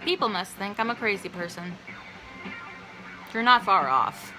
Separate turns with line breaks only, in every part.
People must think I'm a crazy person. You're not far off.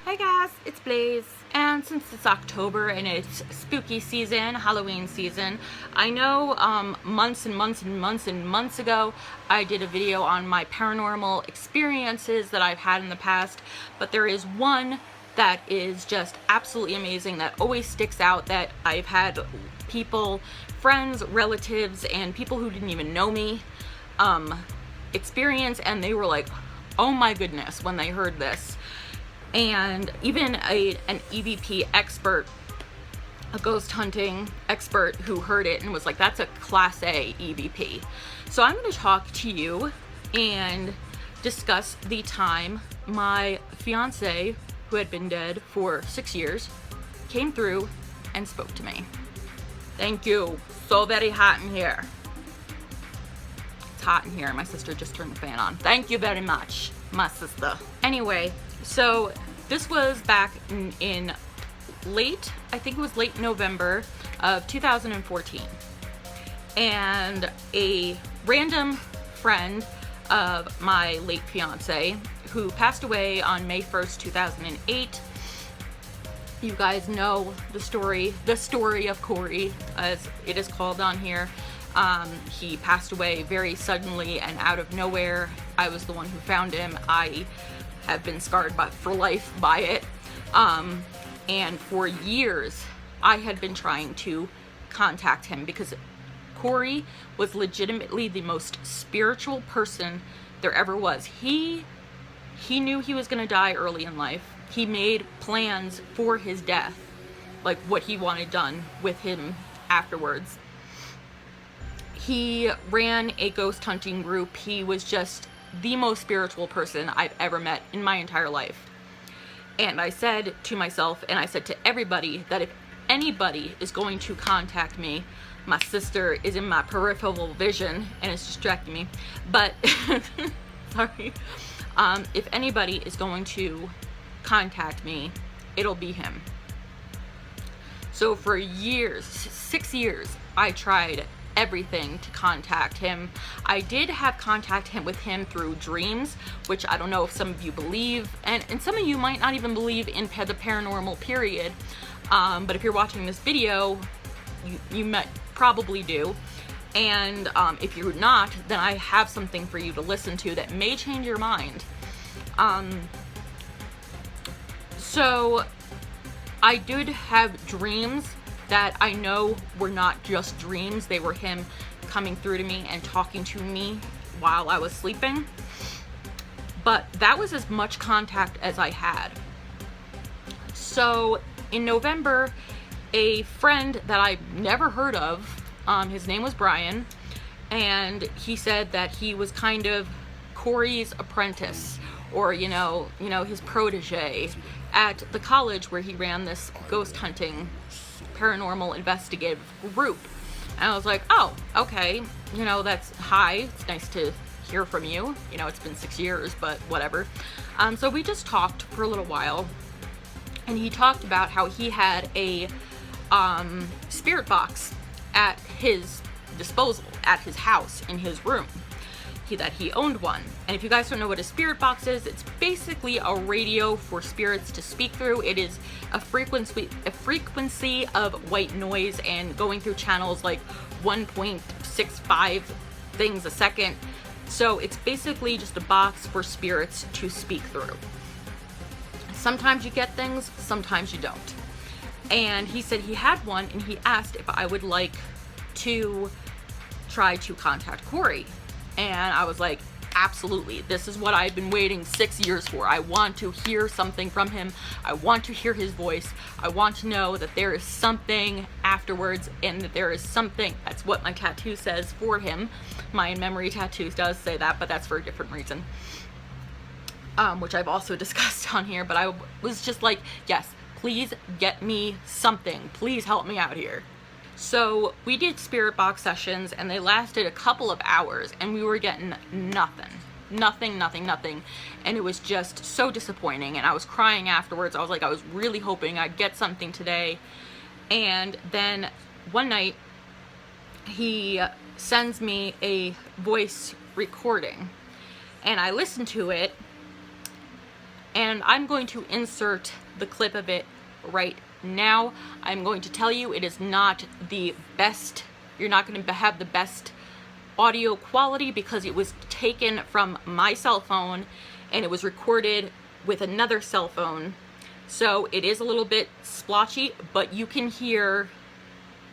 Hey guys, it's Blaize, and since it's October and it's spooky season, Halloween season, I know months and months ago I did a video on my paranormal experiences that I've had in the past, but there is one that is just absolutely amazing that always sticks out, that I've had people, friends, relatives, and people who didn't even know me experience, and they were like, oh my goodness, when they heard this. And even an EVP expert, a ghost hunting expert who heard it and was like, that's a class A EVP. So I'm going to talk to you and discuss the time my fiance, who had been dead for 6 years, came through and spoke to me. Thank you. So very hot in here. It's hot in here. My sister just turned the fan on. Thank you very much, my sister. Anyway, so this was back in late, I think it was late November of 2014. And a random friend of my late fiance, who passed away on May 1st, 2008. You guys know the story of Corey, as it is called on here. He passed away very suddenly and out of nowhere. I was the one who found him. I have been scarred for life by it. And for years, I had been trying to contact him because Corey was legitimately the most spiritual person there ever was. He knew he was going to die early in life. He made plans for his death, like what he wanted done with him afterwards. He ran a ghost hunting group. He was just the most spiritual person I've ever met in my entire life. And I said to myself, and I said to everybody, that if anybody is going to contact me, my sister is in my peripheral vision and it's distracting me, but sorry. If anybody is going to contact me, it'll be him. So for years, 6 years, I tried everything to contact him. I did have contact with him through dreams, which I don't know if some of you believe, and some of you might not even believe in the paranormal, period. But if you're watching this video, you might probably do. And if you're not, then I have something for you to listen to that may change your mind. So I did have dreams that I know were not just dreams. They were him coming through to me and talking to me while I was sleeping. But that was as much contact as I had. So in November, a friend that I've never heard of, his name was Brian, and he said that he was kind of Corey's apprentice, or you know his protege at the college where he ran this ghost hunting paranormal investigative group. And I was like, oh, okay, that's hi, it's nice to hear from you. It's been 6 years, but whatever. So we just talked for a little while, and he talked about how he had a spirit box at his disposal, at his house, in his room. That he owned one. And if you guys don't know what a spirit box is, it's basically a radio for spirits to speak through. It is a frequency of white noise and going through channels like 1.65 things a second. So it's basically just a box for spirits to speak through. Sometimes you get things, sometimes you don't. And he said he had one, and he asked if I would like to try to contact Corey. And I was like, absolutely. This is what I've been waiting 6 years for. I want to hear something from him. I want to hear his voice. I want to know that there is something afterwards, and that there is something. That's what my tattoo says for him. My in-memory tattoo does say that, but that's for a different reason. Which I've also discussed on here. But I was just like, yes, please get me something. Please help me out here. So we did spirit box sessions, and they lasted a couple of hours, and we were getting nothing. Nothing, nothing, nothing. And it was just so disappointing, and I was crying afterwards. I was like, I was really hoping I'd get something today. And then one night, he sends me a voice recording, and I listened to it, and I'm going to insert the clip of it right now. I'm going to tell you it is not the best. You're not going to have the best audio quality because it was taken from my cell phone and it was recorded with another cell phone. So it is a little bit splotchy, but you can hear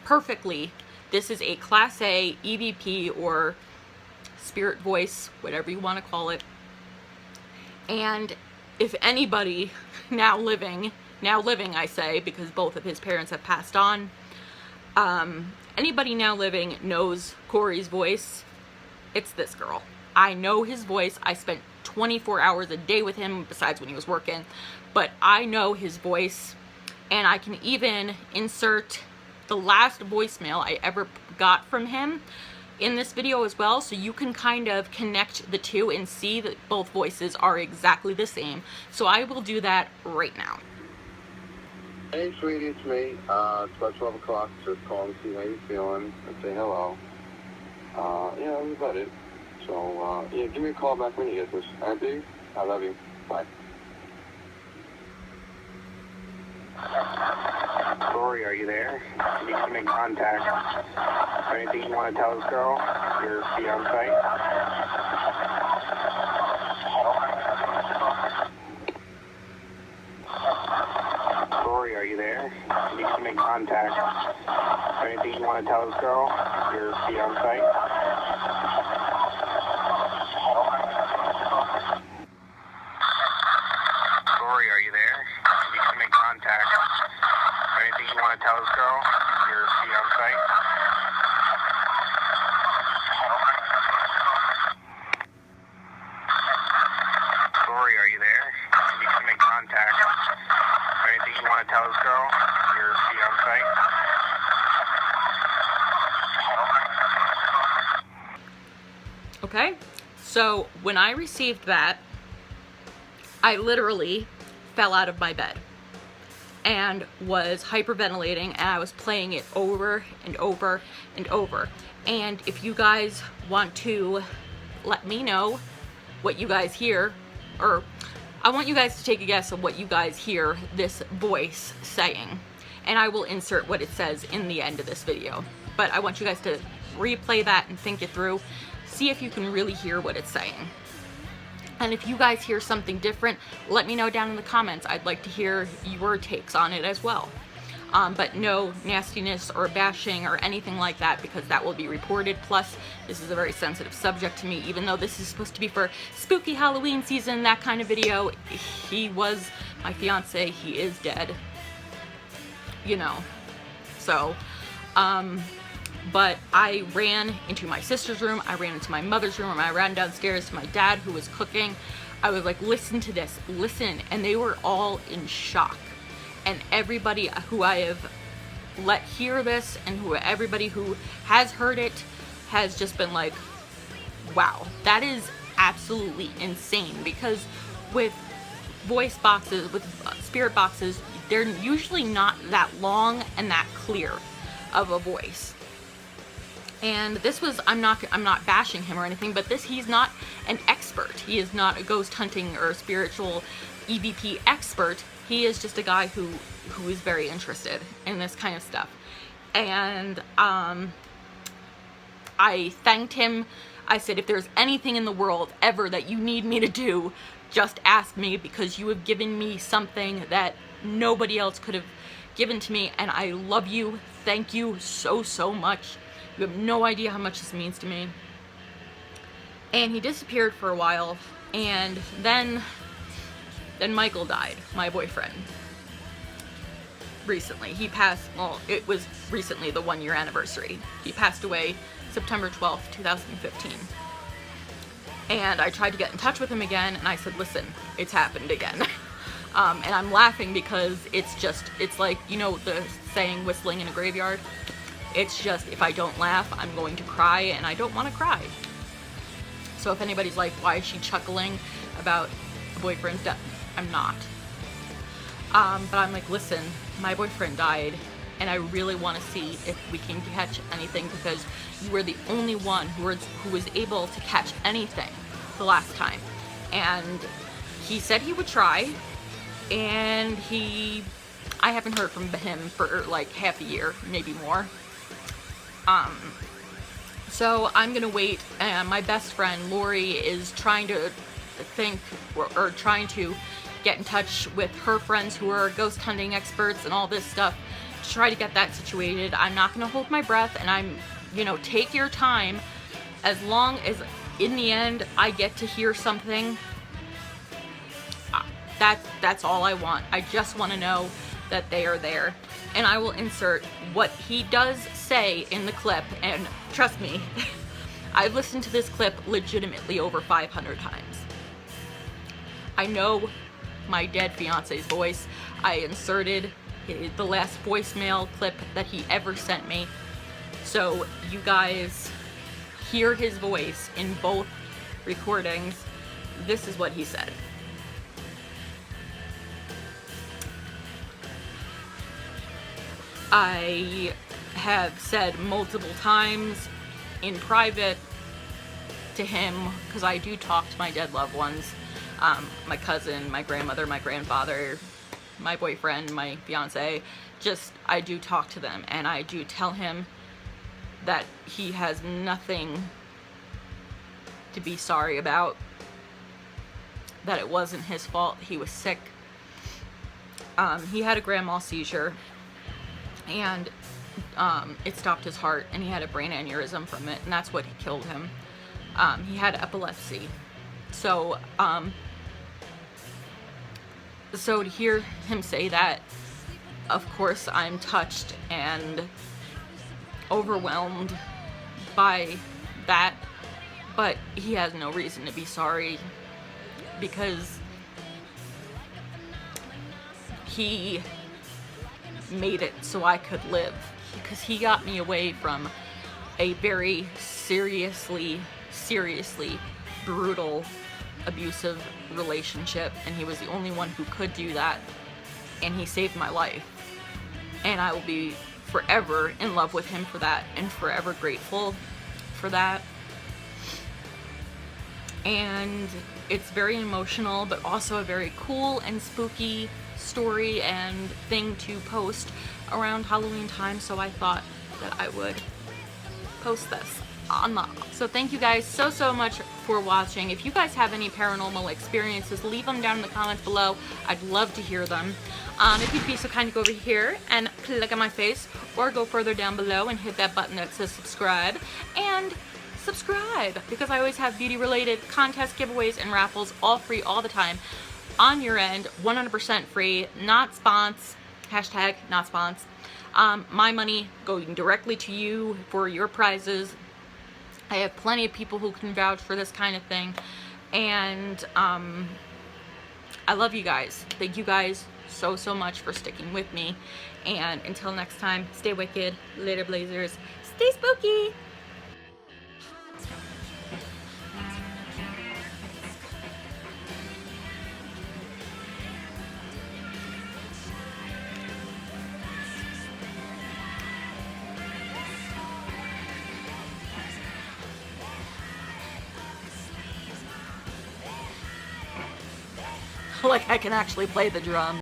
perfectly. This is a Class A EVP or spirit voice, whatever you want to call it. And if anybody now living I say, because both of his parents have passed on, anybody now living knows Cory's voice, it's this girl. I know his voice. I spent 24 hours a day with him besides when he was working, but I know his voice, and I can even insert the last voicemail I ever got from him in this video as well, so you can kind of connect the two and see that both voices are exactly the same. So I will do that right now.
Hey sweetie, it's me. It's about 12 o'clock, just calling to see how you're feeling and say hello. Yeah, that was about it. So, yeah, give me a call back when you get this. Alright, baby? I love you. Bye.
Cory, are you there? You need to make contact. Is there anything you want to tell this girl, your fiancé? Cory, are you there? You need to make contact. Is there anything you want to tell this girl, your fiancé? Cory, are you there? You need to make contact. Is there anything you want to tell this girl, your fiancé? Cory, are you there? You need to make contact. Is there anything you want to tell this girl, your fiancé?
Okay, so when I received that, I literally fell out of my bed and was hyperventilating, and I was playing it over and over and over. And if you guys want to let me know what you guys hear, or I want you guys to take a guess of what you guys hear this voice saying, and I will insert what it says in the end of this video. But I want you guys to replay that and think it through, see if you can really hear what it's saying. And if you guys hear something different, let me know down in the comments. I'd like to hear your takes on it as well. But no nastiness or bashing or anything like that, because that will be reported. Plus, this is a very sensitive subject to me, even though this is supposed to be for spooky Halloween season, that kind of video. He was my fiance, he is dead, you know. So, but I ran into my sister's room, I ran into my mother's room, I ran downstairs to my dad who was cooking. I was like, listen to this, listen. And they were all in shock. And everybody who I have let hear this, and everybody who has heard it, has just been like, wow, that is absolutely insane. Because with voice boxes, with spirit boxes, they're usually not that long and that clear of a voice. And this was, I'm not bashing him or anything, but he's not an expert. He is not a ghost hunting or spiritual EVP expert. He is just a guy who is very interested in this kind of stuff. And I thanked him. I said, if there's anything in the world ever that you need me to do, just ask me, because you have given me something that nobody else could have given to me, and I love you. Thank you so, so much. You have no idea how much this means to me. And he disappeared for a while, and then Michael died, my boyfriend. Recently. He passed, well, it was recently the 1-year anniversary. He passed away September 12th, 2015. And I tried to get in touch with him again, and I said, listen, it's happened again. And I'm laughing because it's like, you know, the saying, whistling in a graveyard? It's just, if I don't laugh, I'm going to cry, and I don't want to cry. So if anybody's like, why is she chuckling about a boyfriend's death? I'm not. But I'm like, listen, my boyfriend died, and I really want to see if we can catch anything, because you were the only one who was able to catch anything the last time. And he said he would try, and I haven't heard from him for like half a year, maybe more. So I'm gonna wait, and my best friend Lori is trying to think, or trying to get in touch with her friends who are ghost hunting experts and all this stuff to try to get that situated. I'm not gonna hold my breath, and I'm, take your time, as long as in the end I get to hear something. That's all I want. I just want to know that they are there, and I will insert what he does say in the clip. And trust me, I've listened to this clip legitimately over 500 times. I know my dead fiance's voice. I inserted the last voicemail clip that he ever sent me, so you guys hear his voice in both recordings. This is what he said. I have said multiple times in private to him, because I do talk to my dead loved ones, my cousin, my grandmother, my grandfather, my boyfriend, my fiance, I do talk to them, and I do tell him that he has nothing to be sorry about, that it wasn't his fault. He was sick. He had a grand mal seizure, and it stopped his heart, and he had a brain aneurysm from it, and that's what killed him. He had epilepsy. So to hear him say that, of course I'm touched and overwhelmed by that, but he has no reason to be sorry, because he made it so I could live, because he got me away from a very seriously brutal, abusive relationship, and he was the only one who could do that, and he saved my life, and I will be forever in love with him for that, and forever grateful for that. And it's very emotional, but also a very cool and spooky story and thing to post around Halloween time, so I thought that I would post this on the. So thank you guys so much for watching. If you guys have any paranormal experiences, leave them down in the comments below. I'd love to hear them. If you'd be so kind to go over here and click on my face, or go further down below and hit that button that says subscribe, and subscribe, because I always have beauty related contests, giveaways, and raffles, all free all the time on your end, 100% free, not spons, hashtag not spons. My money going directly to you for your prizes. I have plenty of people who can vouch for this kind of thing, and I love you guys. Thank you guys so much for sticking with me, and until next time, stay wicked, later blazers, stay spooky. Like I can actually play the drum.